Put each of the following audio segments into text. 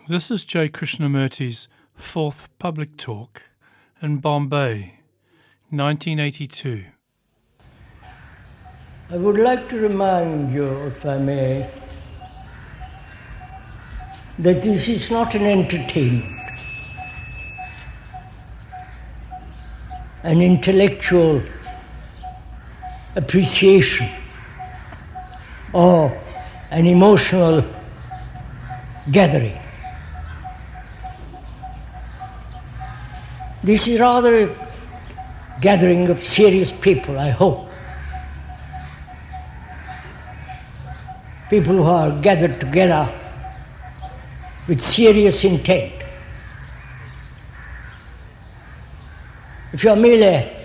This is J. Krishnamurti's fourth public talk in Bombay, 1982. I would like to remind you, if I may, that this is not an entertainment, an intellectual appreciation or an emotional gathering. This is rather a gathering of serious people, I hope. People who are gathered together with serious intent. If you are merely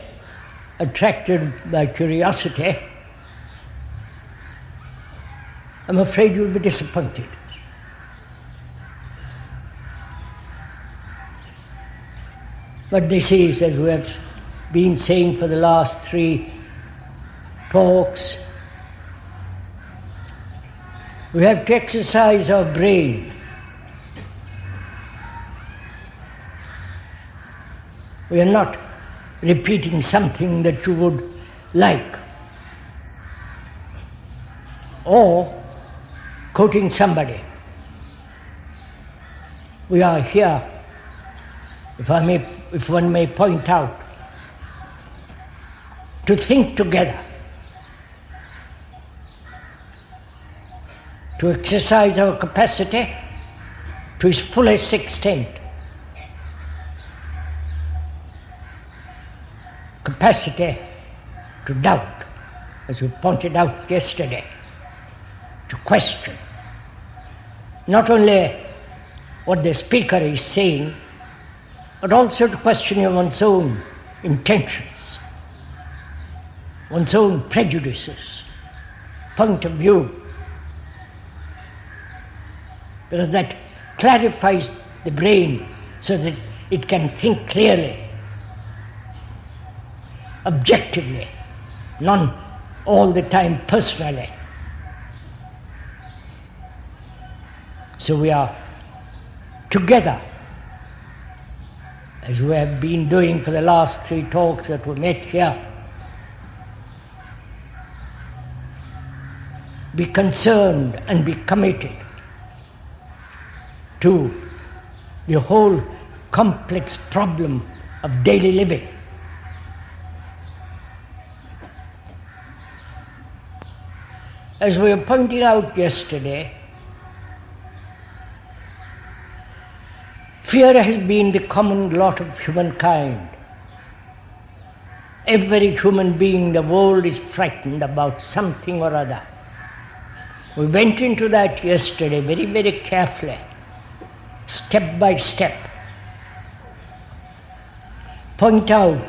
attracted by curiosity, I'm afraid you'll be disappointed. But this is, as we have been saying for the last 3 talks, we have to exercise our brain. We are not repeating something that you would like, or quoting somebody. We are here, if one may point out, to think together, to exercise our capacity to its fullest extent. Capacity to doubt, as we pointed out yesterday, to question not only what the speaker is saying, but also to question one's own intentions, one's own prejudices, point of view, because that clarifies the brain so that it can think clearly, objectively, not all the time personally. So we are together, as we have been doing for the last 3 talks that we met here. Be concerned and be committed to the whole complex problem of daily living. As we were pointing out yesterday, fear has been the common lot of humankind. Every human being in the world is frightened about something or other. We went into that yesterday very, very carefully, step by step. Point out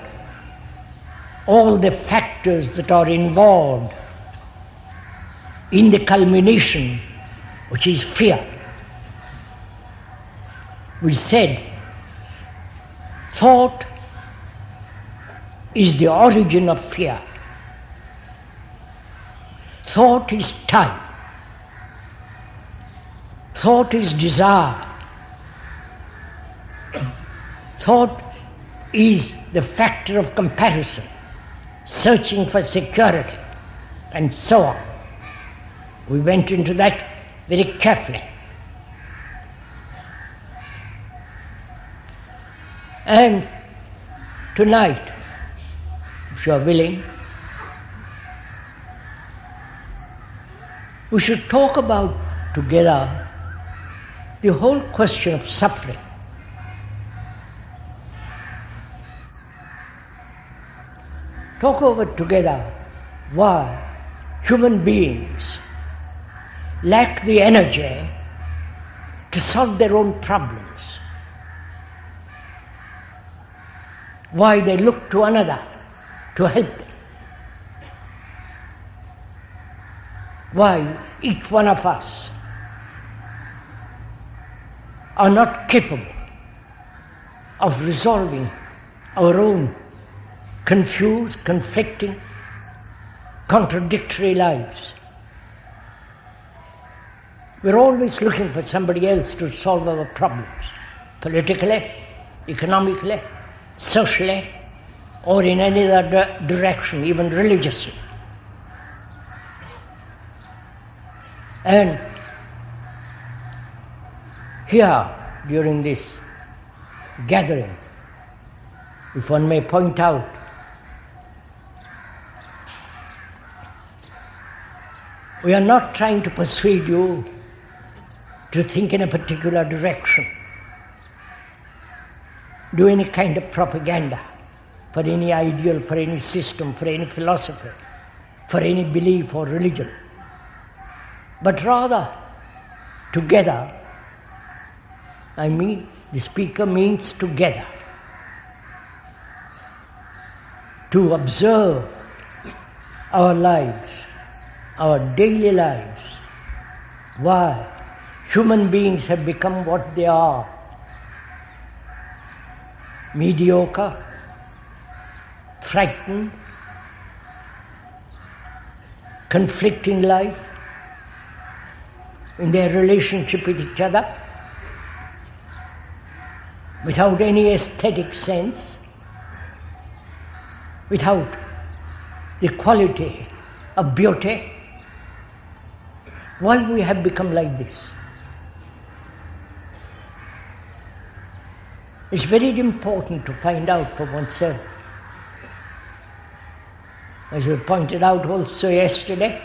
all the factors that are involved in the culmination, which is fear. We said, thought is the origin of fear. Thought is time. Thought is desire. Thought is the factor of comparison, searching for security, and so on. We went into that very carefully. And tonight, if you are willing, we should talk about together the whole question of suffering. Talk over together why human beings lack the energy to solve their own problems, why they look to another to help them, why each one of us are not capable of resolving our own confused, conflicting, contradictory lives. We're always looking for somebody else to solve our problems, politically, economically, socially, or in any other direction, even religiously. And here, during this gathering, if one may point out, we are not trying to persuade you to think in a particular direction, do any kind of propaganda for any ideal, for any system, for any philosophy, for any belief or religion, but rather together. I mean, the speaker means together, to observe our lives, our daily lives, why human beings have become what they are: mediocre, frightened, conflicting life in their relationship with each other, without any aesthetic sense, without the quality of beauty. Why we have become like this? It's very important to find out for oneself. As we pointed out also yesterday,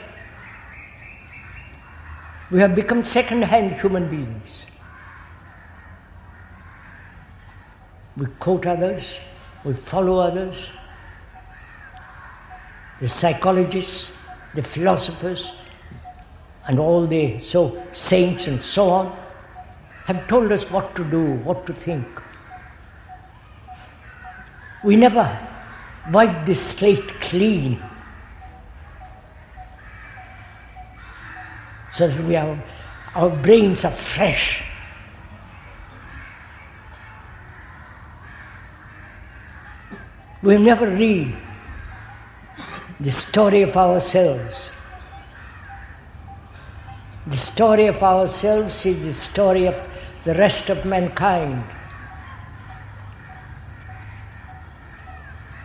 we have become second-hand human beings. We quote others, we follow others. The psychologists, the philosophers, and all the saints and so on have told us what to do, what to think. We never wipe the slate clean so that our brains are fresh. We never read the story of ourselves. The story of ourselves is the story of the rest of mankind.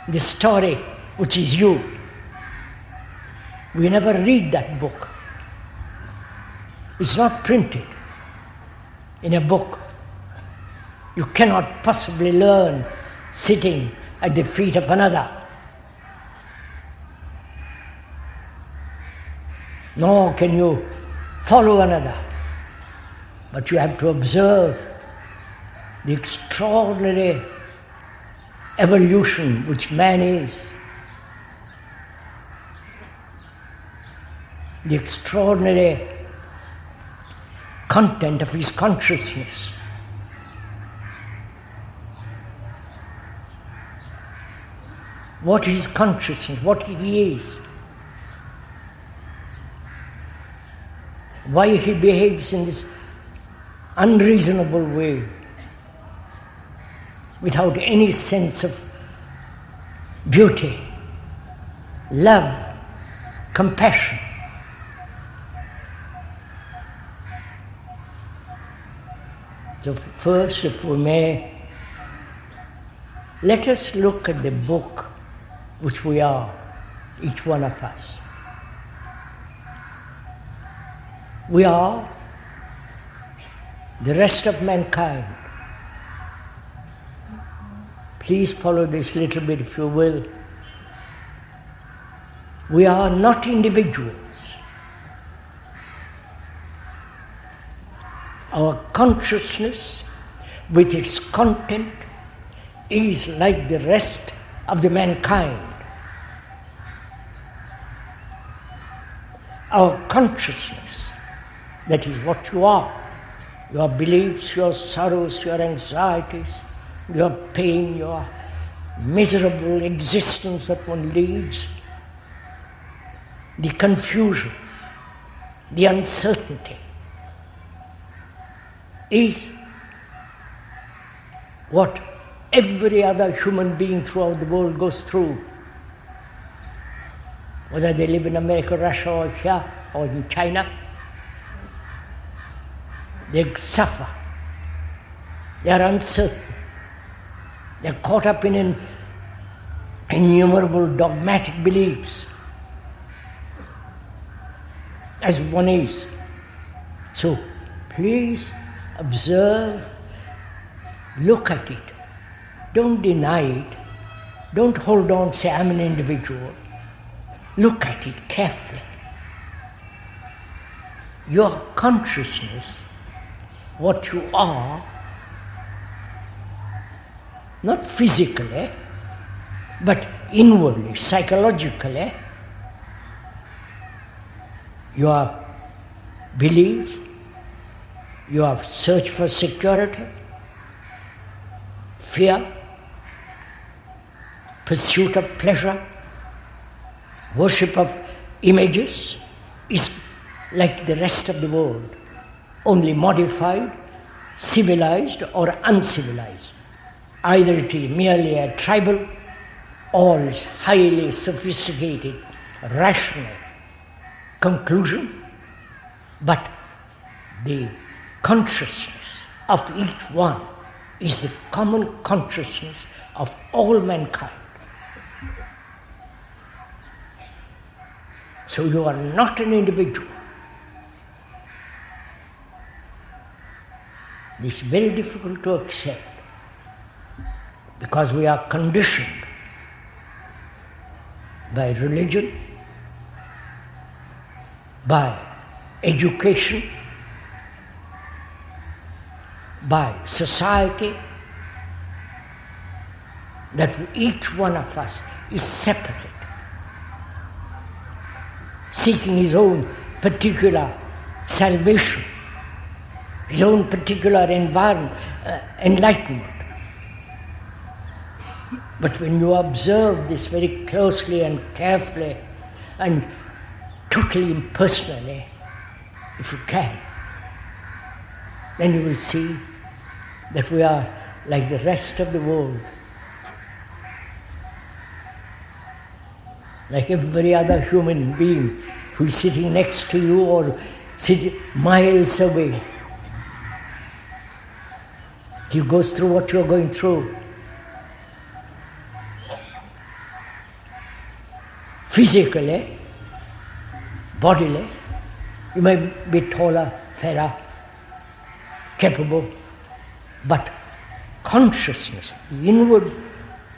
The story which is you. We never read that book. It's not printed in a book. You cannot possibly learn sitting at the feet of another. Nor can you follow another. But you have to observe the extraordinary evolution which man is, the extraordinary content of his consciousness. What is consciousness, what he is, why he behaves in this unreasonable way, without any sense of beauty, love, compassion. So first, if we may, let us look at the book which we are, each one of us. We are the rest of mankind. Please follow this little bit if you will. We are not individuals. Our consciousness with its content is like the rest of the mankind. Our consciousness, that is what you are. Your beliefs, your sorrows, your anxieties, your pain, your miserable existence that one leads, the confusion, the uncertainty, is what every other human being throughout the world goes through, whether they live in America, Russia, or here, or in China. They suffer. They are uncertain. They are caught up in innumerable dogmatic beliefs, as one is. So please observe, look at it. Don't deny it. Don't hold on, say, I'm an individual. Look at it carefully. Your consciousness, what you are, not physically, but inwardly, psychologically, your belief, your search for security, fear, pursuit of pleasure, worship of images is like the rest of the world, only modified, civilized or uncivilized. Either it is merely a tribal or is highly sophisticated, rational conclusion, but the consciousness of each one is the common consciousness of all mankind. So you are not an individual. This is very difficult to accept because we are conditioned by religion, by education, by society, that each one of us is separate, seeking his own particular salvation, his own particular enlightenment. But when you observe this very closely and carefully and totally impersonally, if you can, then you will see that we are like the rest of the world, like every other human being who is sitting next to you or sitting miles away. He goes through what you are going through. Physically, bodily, you may be taller, fairer, capable, but consciousness, the inward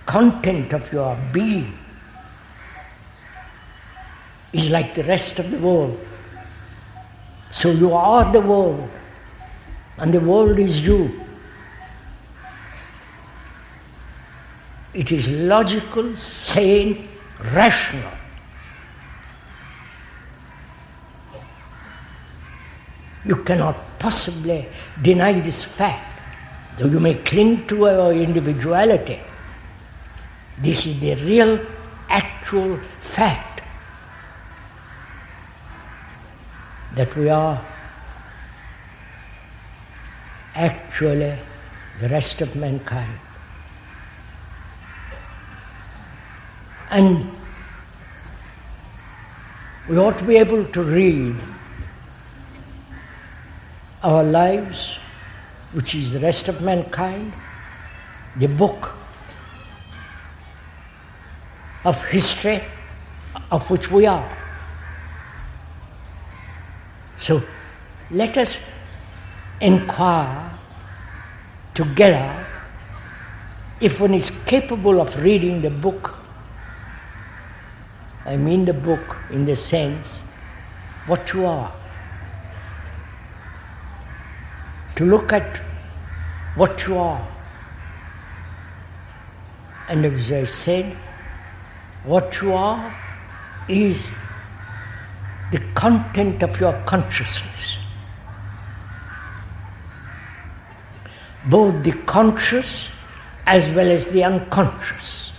content of your being, is like the rest of the world. So you are the world, and the world is you. It is logical, sane, rational. You cannot possibly deny this fact, though you may cling to your individuality. This is the real, actual fact that we are actually the rest of mankind. And we ought to be able to read our lives, which is the rest of mankind, the book of history of which we are. So let us inquire together if one is capable of reading the book. I mean the book in the sense, what you are. To look at what you are. And as I said, what you are is the content of your consciousness. Both the conscious as well as the unconscious.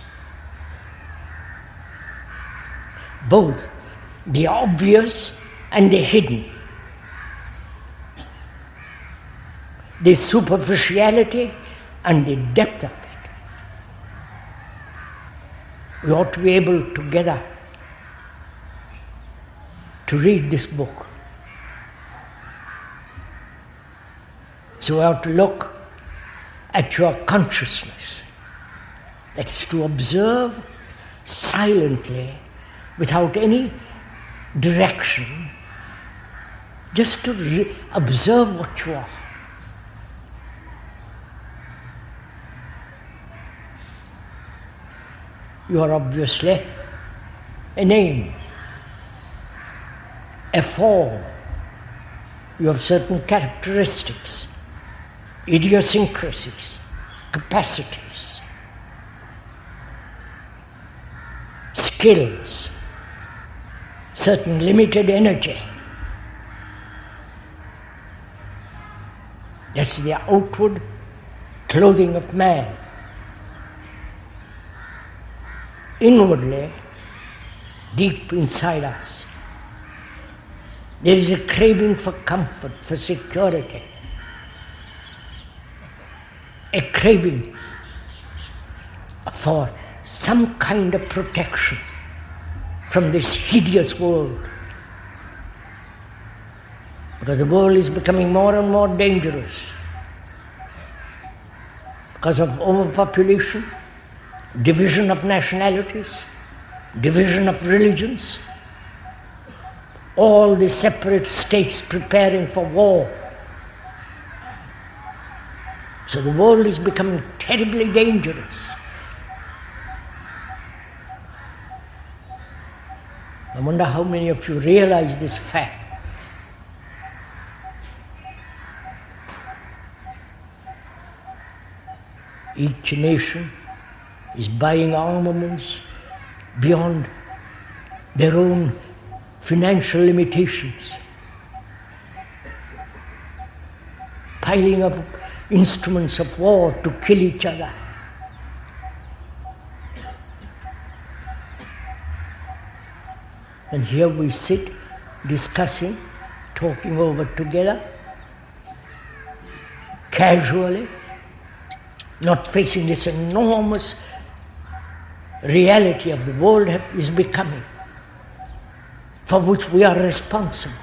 Both the obvious and the hidden. The superficiality and the depth of it. We ought to be able together to read this book So we have to look at your consciousness. That's to observe silently, without any direction, just to observe what you are. You are obviously a name, a form. You have certain characteristics, idiosyncrasies, capacities, skills, certain limited energy. That's the outward clothing of man. Inwardly, deep inside us, there is a craving for comfort, for security, a craving for some kind of protection from this hideous world. Because the world is becoming more and more dangerous because of overpopulation, division of nationalities, division of religions, all the separate states preparing for war. So the world is becoming terribly dangerous. I wonder how many of you realize this fact. Each nation is buying armaments beyond their own financial limitations, piling up instruments of war to kill each other. And here we sit discussing, talking over together, casually, not facing this enormous reality of the world is becoming, for which we are responsible.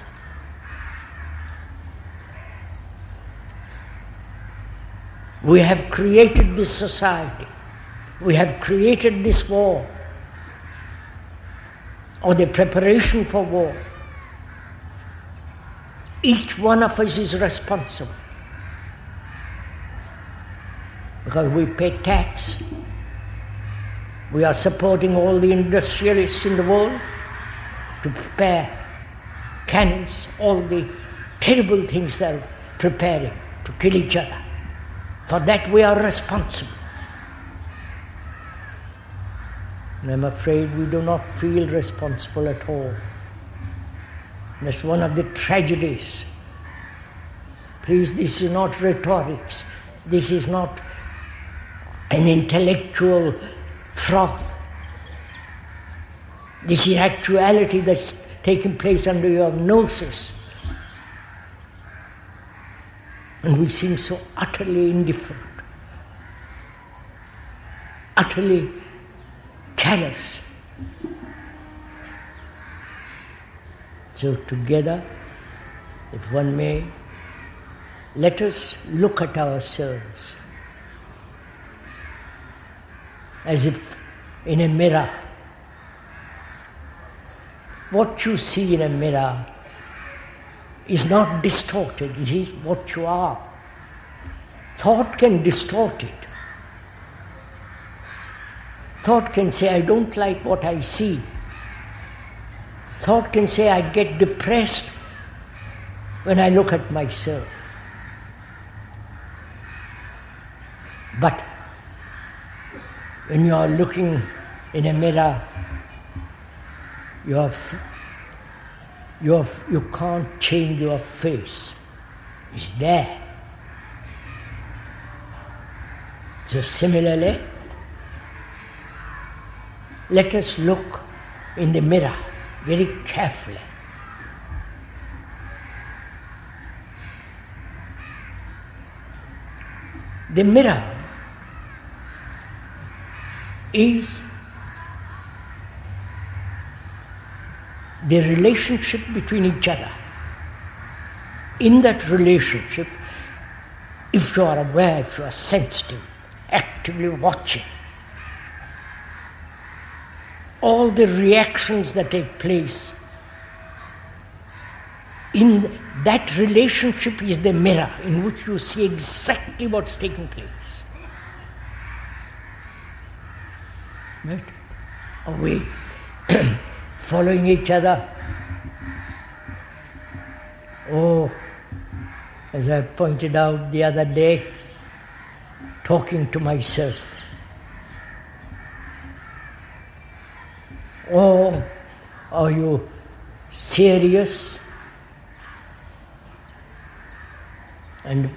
We have created this society. We have created this war, or the preparation for war. Each one of us is responsible. Because we pay tax. We are supporting all the industrialists in the world to prepare cannons, all the terrible things they are preparing to kill each other. For that we are responsible. And I'm afraid we do not feel responsible at all. That's one of the tragedies. Please, this is not rhetorics. This is not an intellectual froth. This is actuality that's taking place under your noses. And we seem so utterly indifferent, utterly callous. So together, if one may, let us look at ourselves as if in a mirror. What you see in a mirror is not distorted, it is what you are. Thought can distort it. Thought can say, I don't like what I see. Thought can say, I get depressed when I look at myself. But when you are looking in a mirror, you can't change your face. It's there. So similarly, let us look in the mirror very carefully. The mirror is the relationship between each other. In that relationship, if you are aware, if you are sensitive, actively watching all the reactions that take place, in that relationship is the mirror in which you see exactly what's taking place. Right? Are we following each other? Oh, as I pointed out the other day, talking to myself. Oh, are you serious? And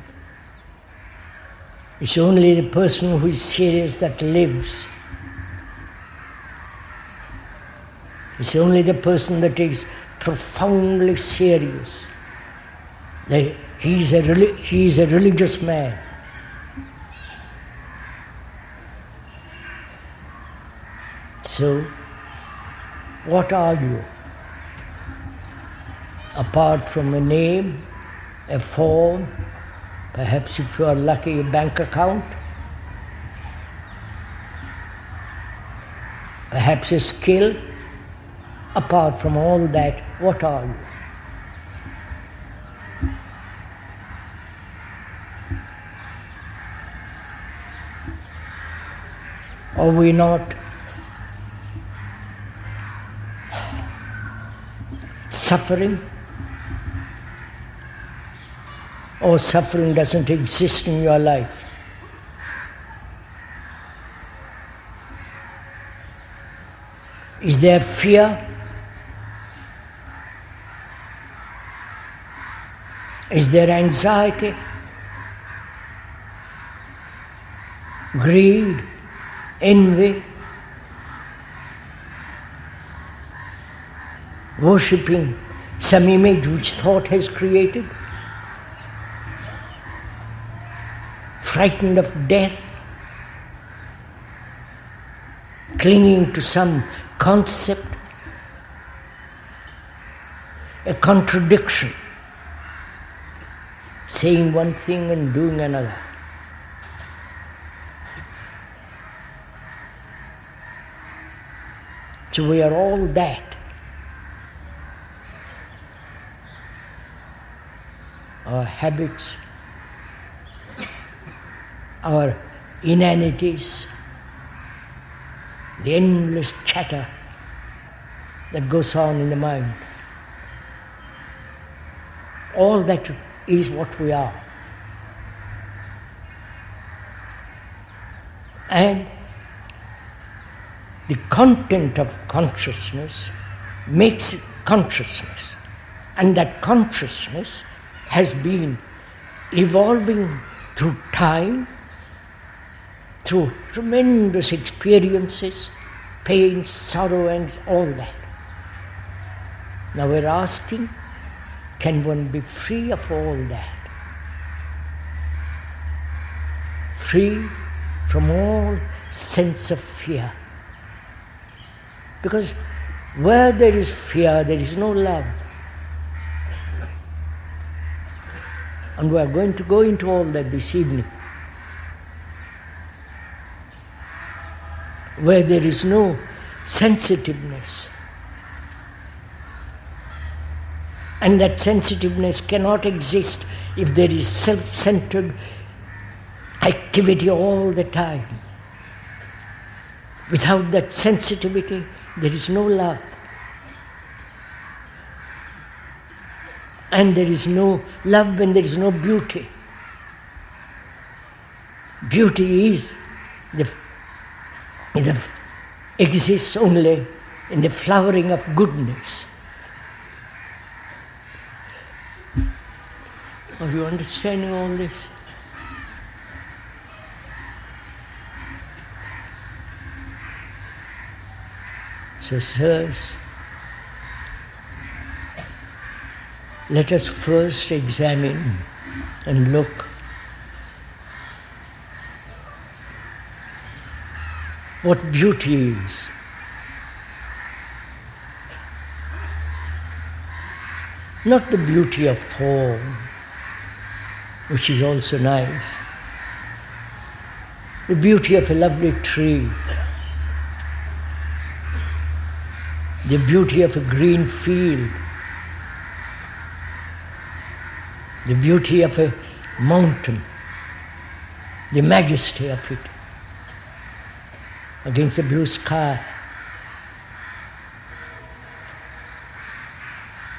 it's only the person who is serious that lives. It's only the person that is profoundly serious. He is a religious man. So, what are you? Apart from a name, a form, perhaps if you are lucky, a bank account, perhaps a skill. Apart from all that, what are you? Are we not suffering? Or suffering doesn't exist in your life? Is there fear? Is there anxiety? Greed? Envy? Worshipping some image which thought has created? Frightened of death? Clinging to some concept? A contradiction? Saying one thing and doing another. So we are all that. Our habits, our inanities, the endless chatter that goes on in the mind. All that is what we are. And the content of consciousness makes consciousness. And that consciousness has been evolving through time, through tremendous experiences, pain, sorrow, and all that. Now we're asking, can one be free of all that? Free from all sense of fear. Because where there is fear, there is no love. And we are going to go into all that this evening. Where there is no sensitiveness. And that sensitiveness cannot exist if there is self-centered activity all the time. Without that sensitivity, there is no love. And there is no love when there is no beauty. Beauty exists only in the flowering of goodness. Are you understanding all this? So, sirs, let us first examine and look what beauty is. Not the beauty of form, which is also nice. The beauty of a lovely tree, the beauty of a green field, the beauty of a mountain, the majesty of it against the blue sky,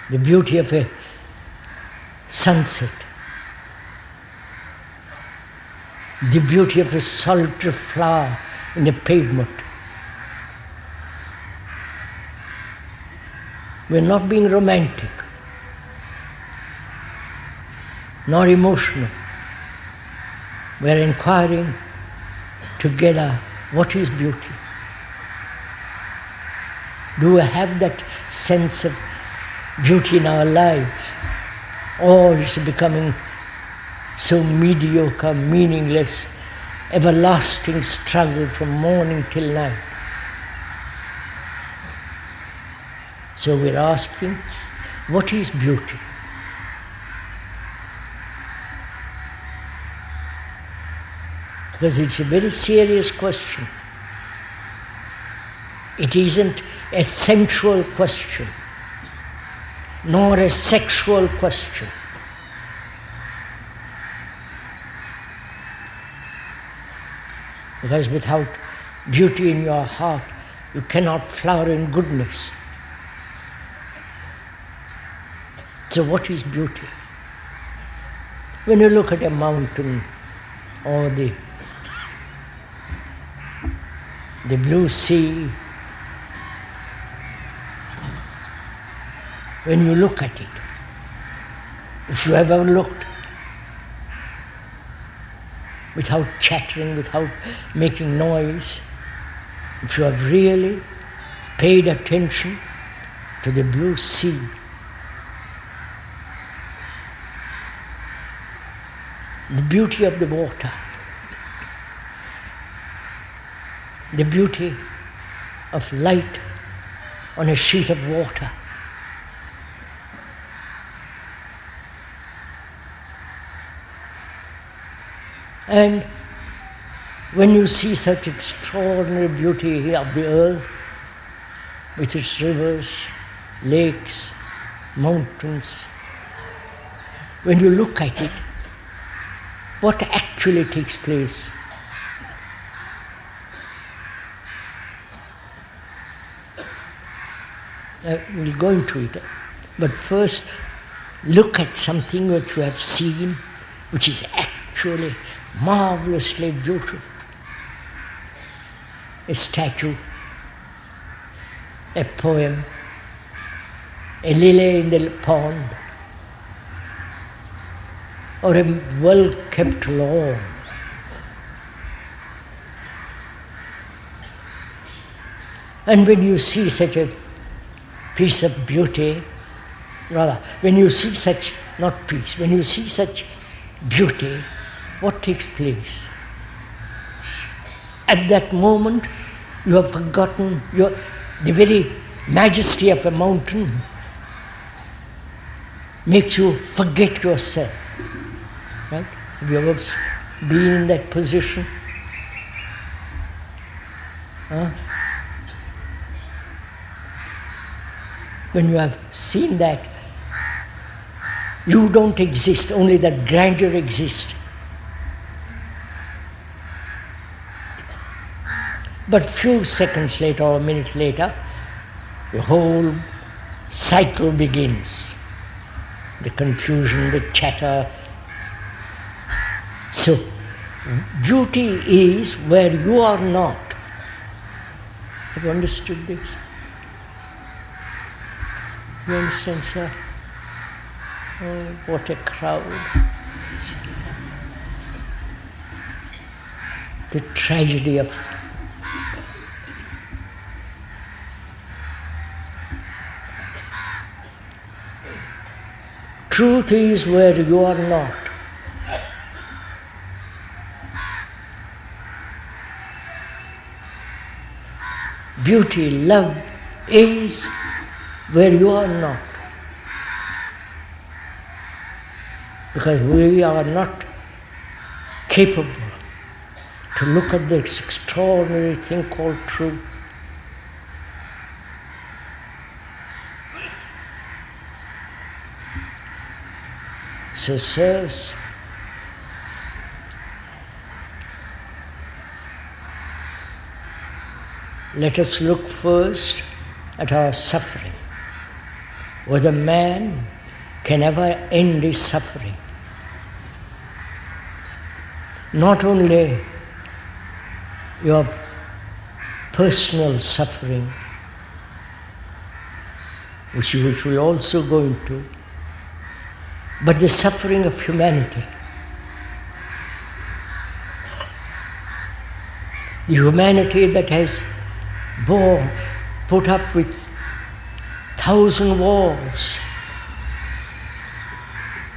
the beauty of a sunset, the beauty of a solitary flower in the pavement. We're not being romantic, nor emotional. We're inquiring together, what is beauty? Do we have that sense of beauty in our lives? Or is it becoming so mediocre, meaningless, everlasting struggle from morning till night? So we're asking, what is beauty? Because it's a very serious question. It isn't a sensual question, nor a sexual question. Because without beauty in your heart, you cannot flower in goodness. So what is beauty? When you look at a mountain or the blue sea, when you look at it, if you ever looked without chattering, without making noise, if you have really paid attention to the blue sea, the beauty of the water, the beauty of light on a sheet of water, and when you see such extraordinary beauty of the earth, with its rivers, lakes, mountains, when you look at it, what actually takes place? We'll go into it. But first, look at something which you have seen, which is actually marvelously beautiful. A statue, a poem, a lily in the pond, or a well-kept lawn. And when you see such a piece of beauty, rather, when you see such, not peace, when you see such beauty, what takes place? At that moment, you have forgotten the very majesty of a mountain makes you forget yourself. Right? Have you ever been in that position? Huh? When you have seen that, you don't exist, only that grandeur exists. But few seconds later or a minute later, the whole cycle begins. The confusion, the chatter. So, beauty is where you are not. Have you understood this? You understand, sir? Oh, what a crowd. The tragedy of truth is where you are not. Beauty, love is where you are not. because we are not capable to look at this extraordinary thing called truth. So sirs, let us look first at our suffering, whether man can ever end his suffering. Not only your personal suffering, which we'll also go into, but the suffering of humanity. The humanity that has put up with 1,000 wars.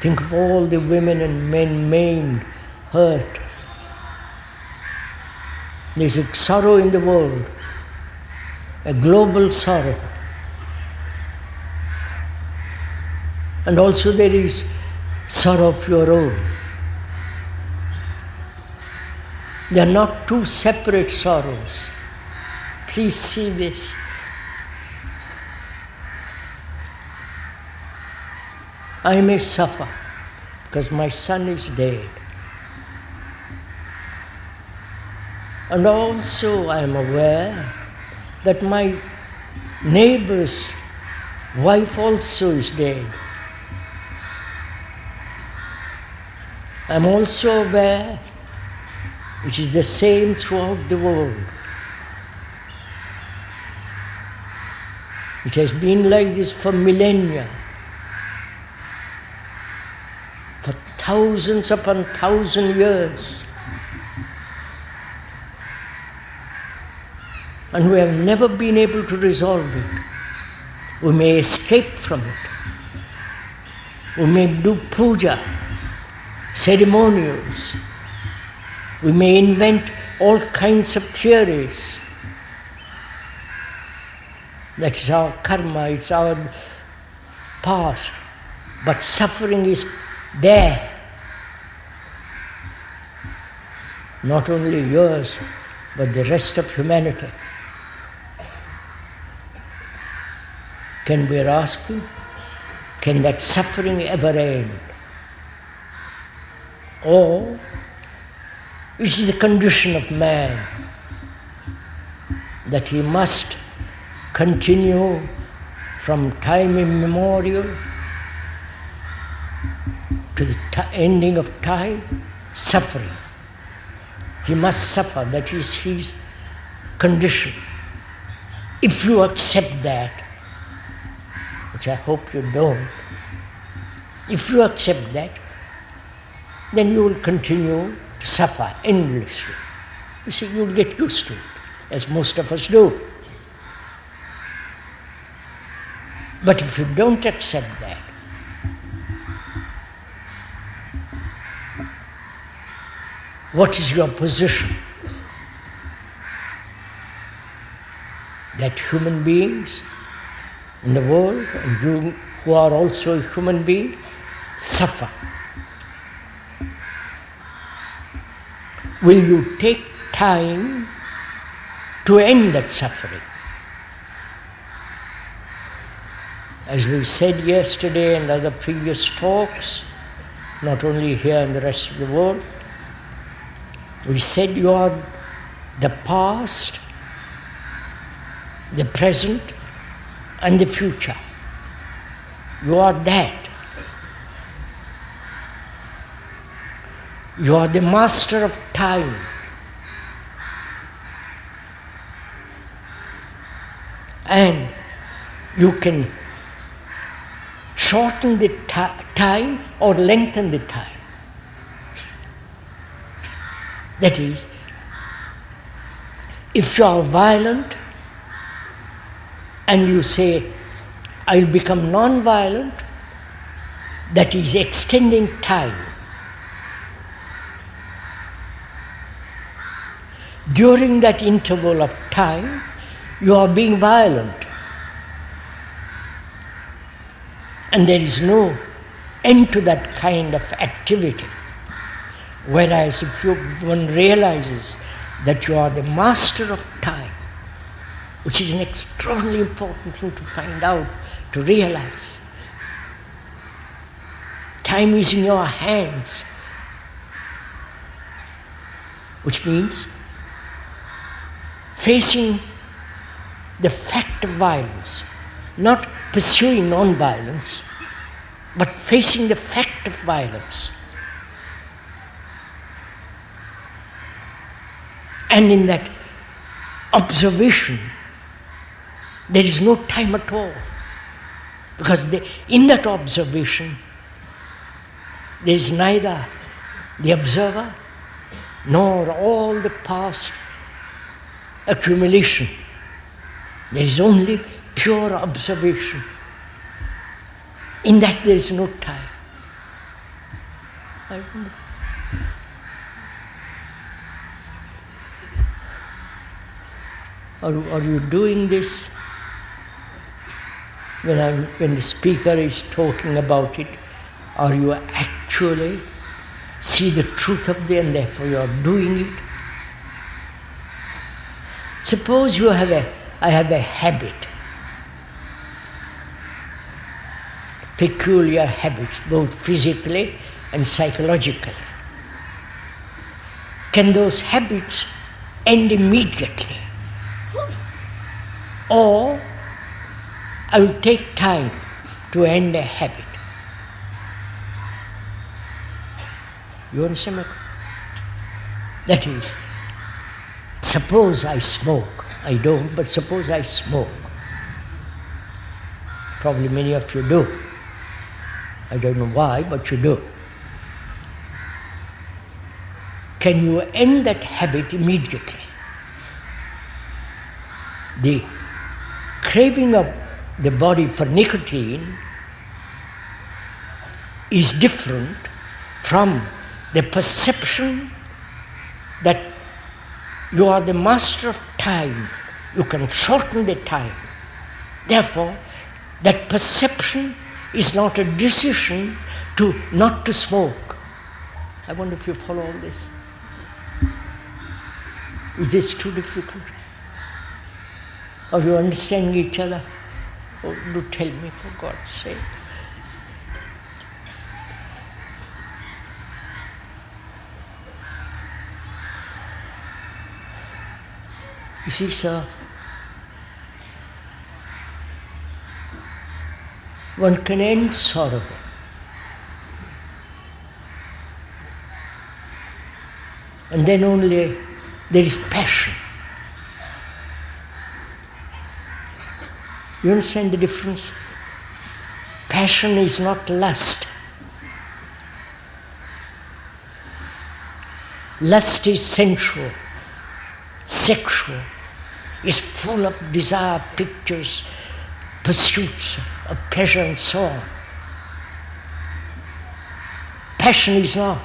Think of all the women and men maimed, hurt. There's a sorrow in the world, a global sorrow. And also there is sorrow of your own. They are not two separate sorrows. Please see this. I may suffer because my son is dead. And also I am aware that my neighbor's wife also is dead. I am also aware, which is the same throughout the world. It has been like this for millennia, for thousands upon 1,000 years. And we have never been able to resolve it. We may escape from it. We may do puja, ceremonials. We may invent all kinds of theories. That's our karma, it's our past. But suffering is there. Not only yours, but the rest of humanity. Can we are asking, can that suffering ever end? Or, which is the condition of man, that he must continue from time immemorial to the ending of time, suffering. He must suffer, that is his condition. If you accept that, which I hope you don't, if you accept that, then you will continue to suffer endlessly. You see, you'll get used to it, as most of us do. But if you don't accept that, what is your position? That human beings in the world, and you who are also a human being, suffer. Will you take time to end that suffering? As we said yesterday and other previous talks, not only here in the rest of the world, we said you are the past, the present, and the future. You are that. You are the master of time. And you can shorten the time or lengthen the time. That is, if you are violent and you say, I'll become non-violent, that is extending time. During that interval of time, you are being violent. And there is no end to that kind of activity. Whereas if one realizes that you are the master of time, which is an extraordinarily important thing to find out, to realize. Time is in your hands, which means facing the fact of violence, not pursuing non-violence, but facing the fact of violence. And in that observation, there is no time at all. Because in that observation, there is neither the observer nor all the past accumulation. There is only pure observation. In that there is no time. I wonder. Are you doing this? When the speaker is talking about it, are you actually see the truth of it and therefore you are doing it? Suppose I have a habit, peculiar habits, both physically and psychologically. Can those habits end immediately? Or I will take time to end a habit. You understand? That is, suppose I smoke. I don't, but suppose I smoke. Probably many of you do. I don't know why, but you do. Can you end that habit immediately? The craving of the body for nicotine is different from the perception that you are the master of time. You can shorten the time. Therefore, that perception is not a decision not to smoke. I wonder if you follow all this. Is this too difficult? Are you understanding each other? Oh, do tell me, for God's sake. You see, sir, one can end sorrow. And then only there is passion. You understand the difference? Passion is not lust. Lust is sensual, sexual, is full of desire, pictures, pursuits of pleasure and so on. Passion is not.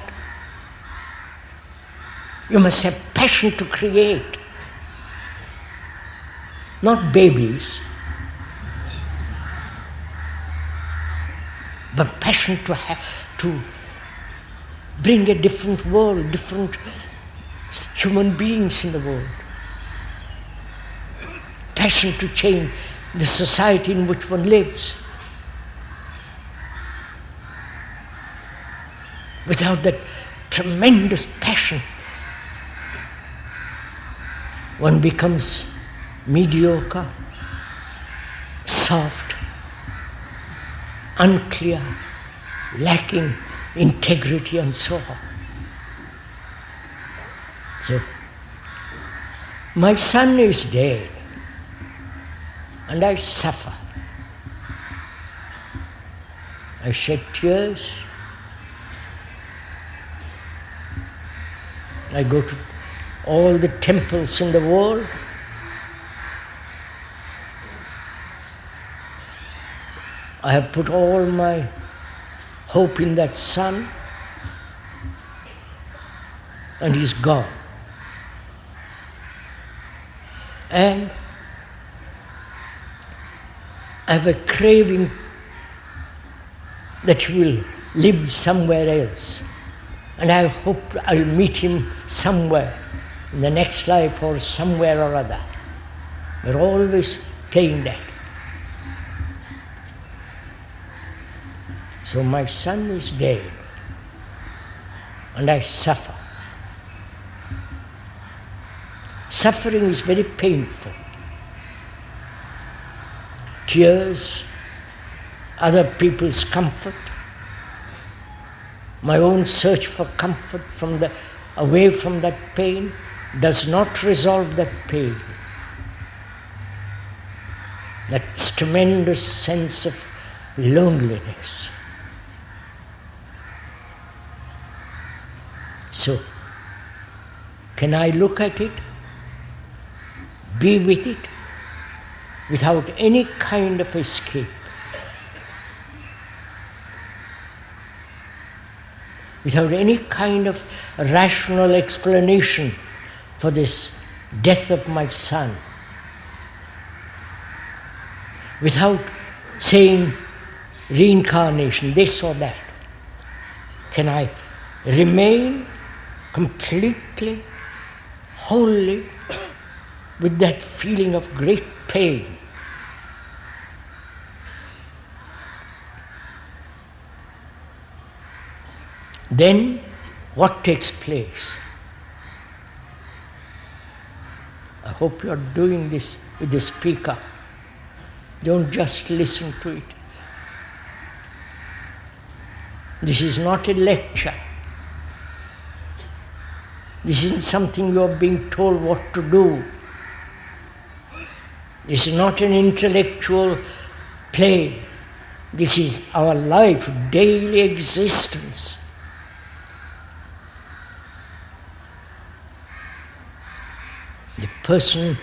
You must have passion to create. Not babies, but passion to bring a different world, different human beings in the world. Passion to change the society in which one lives. Without that tremendous passion, one becomes mediocre, soft, unclear, lacking integrity and so on. So, my son is dead and I suffer. I shed tears. I go to all the temples in the world. I have put all my hope in that son, and he's gone. And I have a craving that he will lives somewhere else. And I hope I'll meet him somewhere in the next life or somewhere or other. We're always playing that. So my son is dead, and I suffer. Suffering is very painful. Tears, other people's comfort, my own search for comfort away from that pain does not resolve that pain. That tremendous sense of loneliness. So, can I look at it, be with it, without any kind of escape? Without any kind of rational explanation for this death of my son? Without saying reincarnation, this or that? Can I remain completely, wholly, with that feeling of great pain? Then what takes place? I hope you are doing this with the speaker. Don't just listen to it. This is not a lecture. This isn't something you are being told what to do. This is not an intellectual play. This is our life, daily existence. The person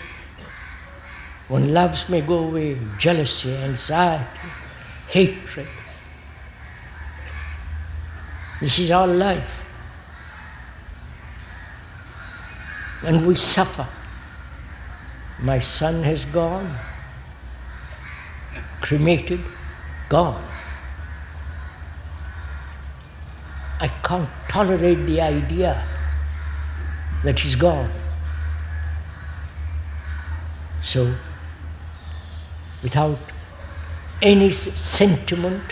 one loves may go away, jealousy, anxiety, hatred. This is our life. And we suffer. My son has gone, cremated, gone. I can't tolerate the idea that he's gone. So, without any sentiment,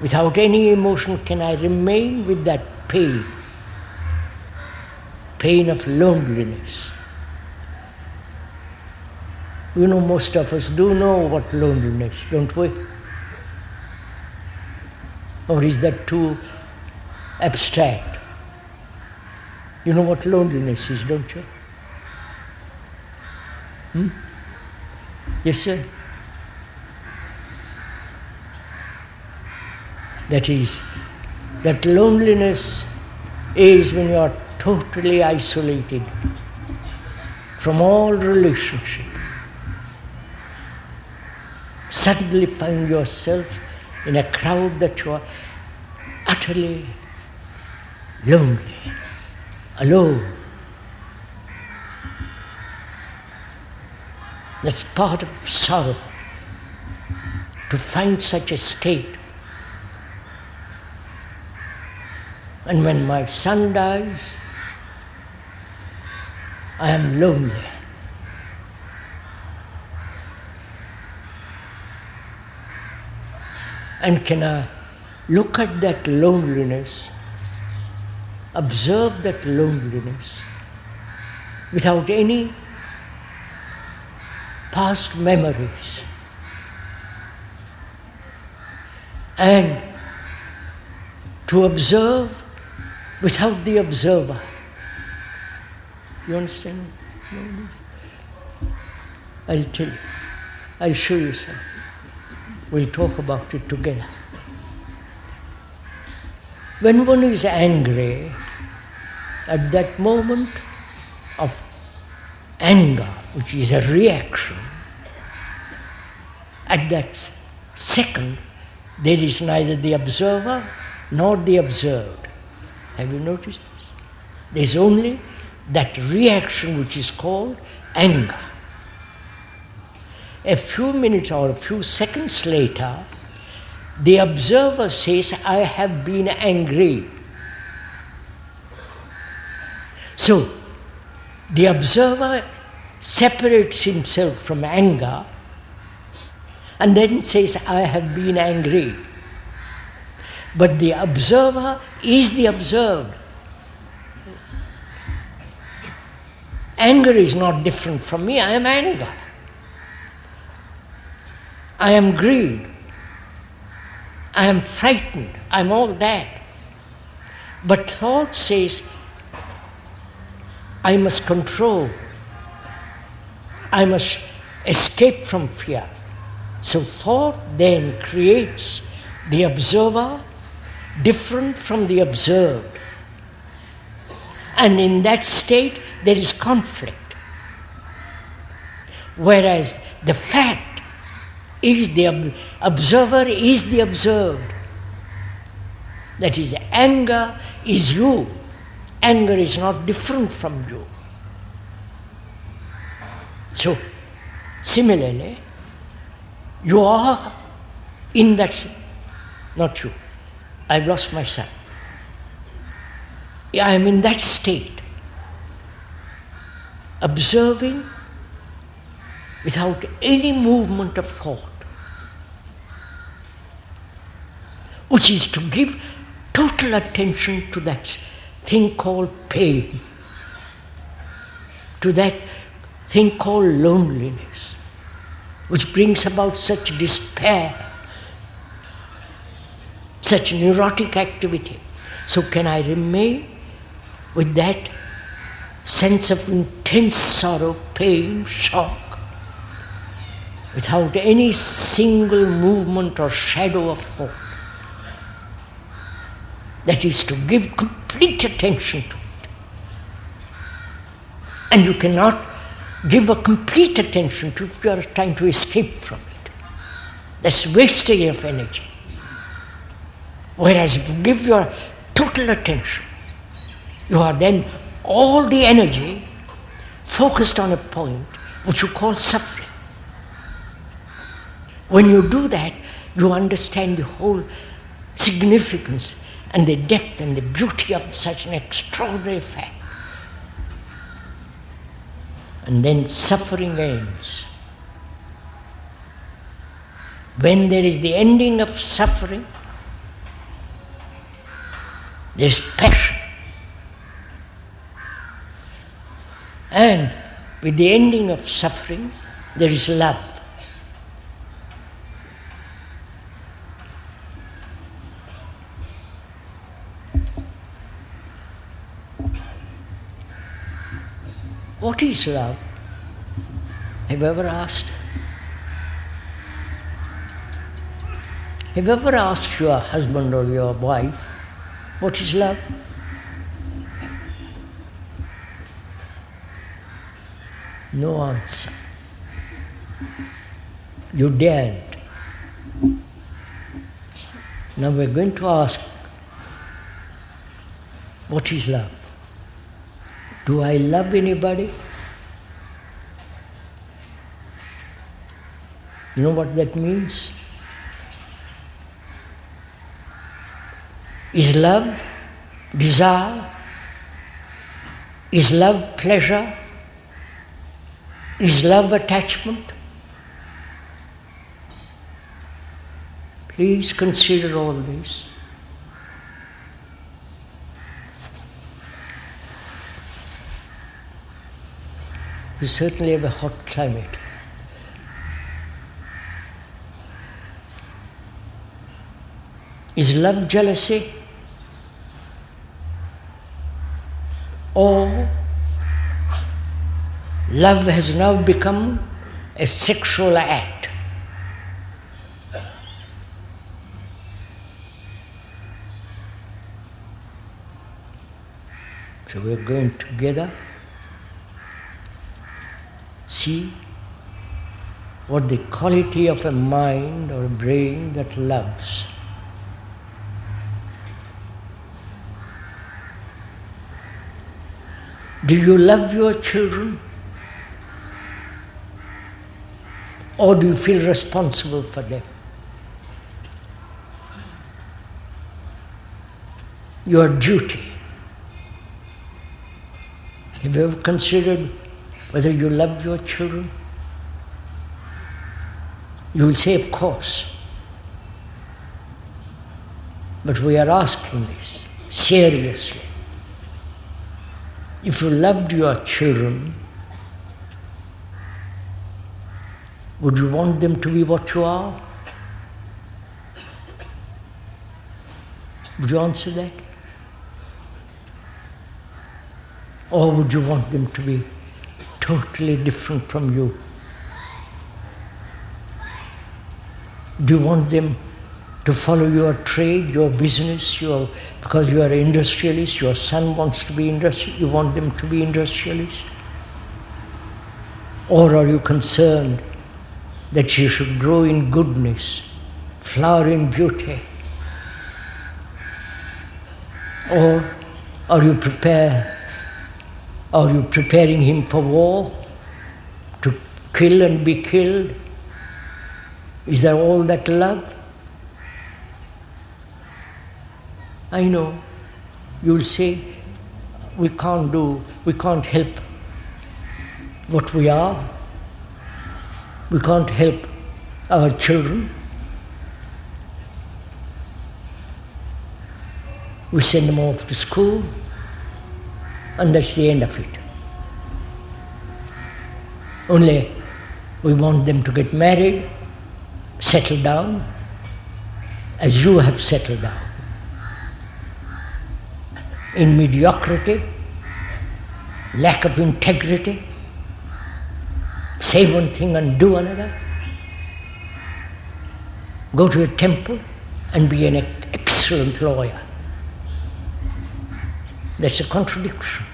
without any emotion, can I remain with that pain of loneliness. You know, most of us do know what loneliness, don't we? Or is that too abstract? You know what loneliness is, don't you? Yes, sir. That is, that loneliness is when you are totally isolated from all relationship. Suddenly find yourself in a crowd that you are utterly lonely, alone. That's part of sorrow, to find such a state. And when my son dies, I am lonely. And can I look at that loneliness, observe that loneliness, without any past memories, and to observe without the observer? You understand? I'll tell you. I'll show you something. We'll talk about it together. When one is angry, at that moment of anger, which is a reaction, at that second, there is neither the observer nor the observed. Have you noticed this? There's only that reaction which is called anger. A few minutes or a few seconds later, The observer says, I have been angry. So, the observer separates himself from anger and then says, I have been angry. But the observer is the observed. Anger is not different from me. I am anger. I am greed. I am frightened. I am all that. But thought says, I must control. I must escape from fear. So thought then creates the observer different from the observed. And in that state there is conflict. Whereas the fact is the observer is the observed. That is, anger is you. Anger is not different from you. So, similarly, you are in that, not you, I've lost myself. I am in that state, observing without any movement of thought, which is to give total attention to that thing called pain, to that thing called loneliness, which brings about such despair, such neurotic activity. So can I remain with that sense of intense sorrow, pain, shock, without any single movement or shadow of thought? That is to give complete attention to it. And you cannot give a complete attention to it if you are trying to escape from it. That's wasting of energy. Whereas if you give your total attention, you are then all the energy focused on a point which you call suffering. When you do that, you understand the whole significance and the depth and the beauty of such an extraordinary fact. And then suffering ends. When there is the ending of suffering, there is passion. And with the ending of suffering, there is love. What is love? Have you ever asked? Have you ever asked your husband or your wife, what is love? No answer. You daren't. Now we're going to ask, what is love? Do I love anybody? You know what that means? Is love desire? Is love pleasure? Is love attachment? Please consider all this. We certainly have a hot climate. Is love jealousy? Or love has now become a sexual act? So we're going together see what the quality of a mind or a brain that loves. Do you love your children? Or do you feel responsible for them? your duty. Have you ever considered whether you love your children? You will say, of course. But we are asking this seriously. If you loved your children, would you want them to be what you are? Would you answer that? Or would you want them to be totally different from you? Do you want them to follow your trade, your business, because you are an industrialist, your son wants to be industrialist, you want them to be industrialist? Or are you concerned that you should grow in goodness, flower in beauty? Or are you preparing him for war, to kill and be killed? Is there all that love? I know you will say, we can't help what we are. We can't help our children. We send them off to school, and that's the end of it. Only we want them to get married, settle down, as you have settled down. In mediocrity, lack of integrity, say one thing and do another. Go to a temple and be an excellent lawyer. That's a contradiction.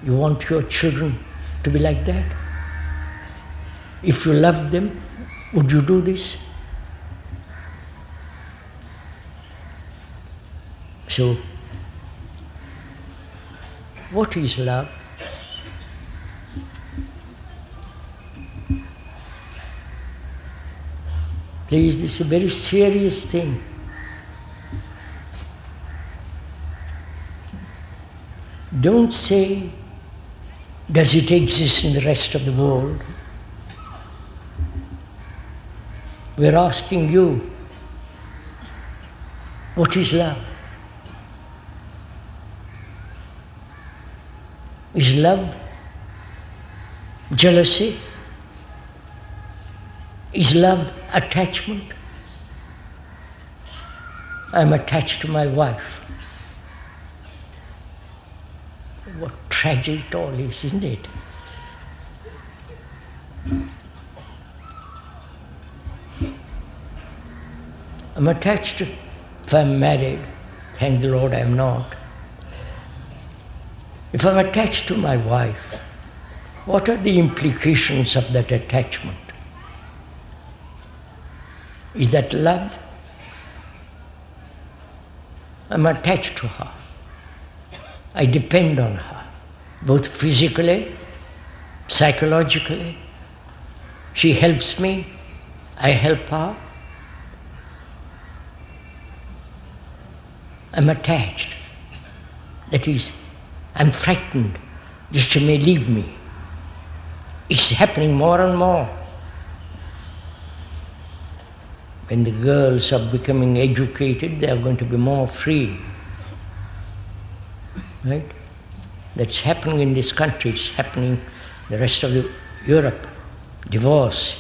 You want your children to be like that? If you love them, would you do this? So, what is love? Please, this is a very serious thing. Don't say, does it exist in the rest of the world? We're asking you, what is love? Is love jealousy? Is love attachment? I'm attached to my wife. What tragedy it all is, isn't it? I'm attached to, if I'm married, thank the Lord I'm not. If I'm attached to my wife, what are the implications of that attachment? Is that love? I'm attached to her. I depend on her, both physically, psychologically. She helps me, I help her. I'm attached. That is, I'm frightened that she may leave me. It's happening more and more. When the girls are becoming educated, they are going to be more free. Right? That's happening in this country, it's happening in the rest of Europe. Divorce.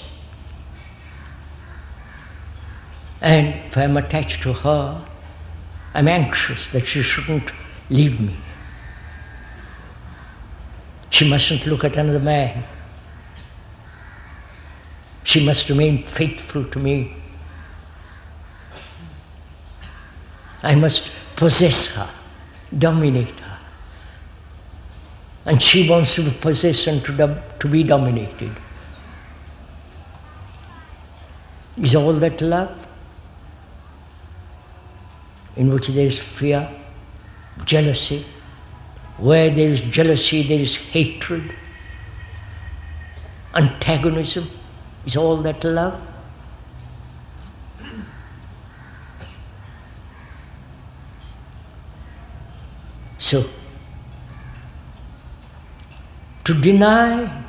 And if I'm attached to her, I'm anxious that she shouldn't leave me. She mustn't look at another man. She must remain faithful to me. I must possess her, dominate her. And she wants to be possessed and to be dominated. Is all that love? In which there is fear, jealousy. Where there is jealousy, there is hatred, antagonism. Is all that love? So, to deny,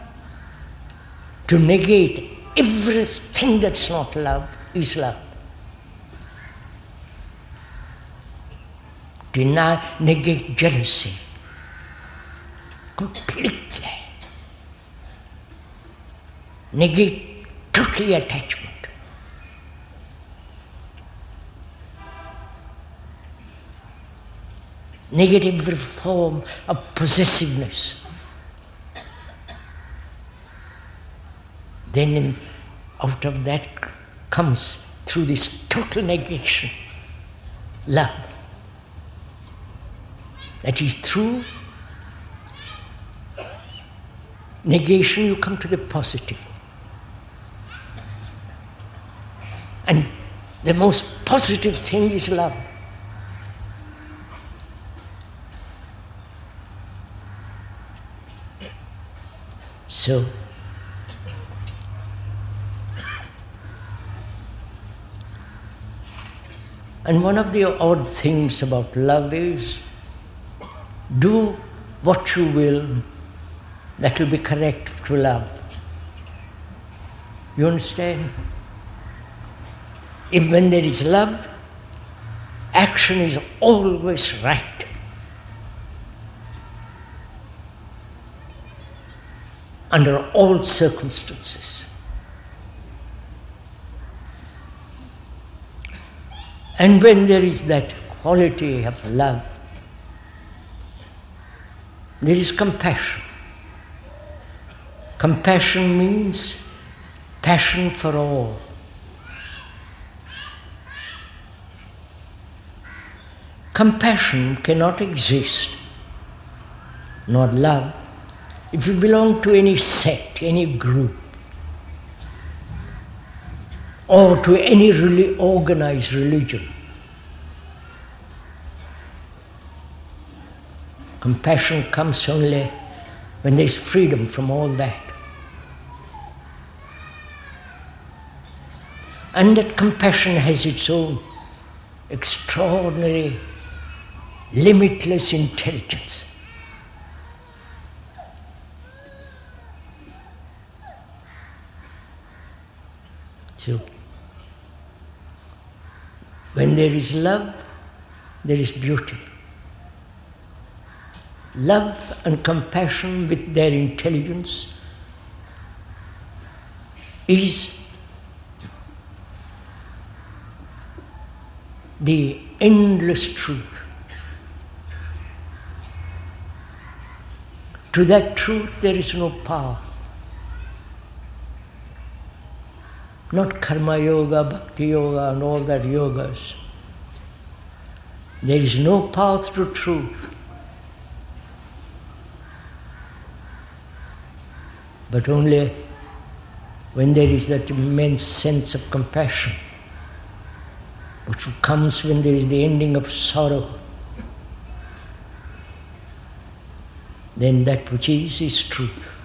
to negate everything that's not love is love. Deny, negate jealousy completely. Negate totally attachment. Negate every form of possessiveness. Then out of that comes, through this total negation, love. That is, through negation you come to the positive. And the most positive thing is love. So, and one of the odd things about love is, do what you will, that will be correct to love. You understand? If when there is love, action is always right. Under all circumstances. And when there is that quality of love, there is compassion. Compassion means passion for all. Compassion cannot exist, nor love, if you belong to any sect, any group, or to any organized religion. Compassion comes only when there is freedom from all that. And that compassion has its own extraordinary, limitless intelligence. So, when there is love, there is beauty. Love and compassion with their intelligence is the endless truth. To that truth there is no path. Not karma yoga, bhakti yoga and all that yogas. There is no path to truth. But only when there is that immense sense of compassion, which comes when there is the ending of sorrow, then that which is truth.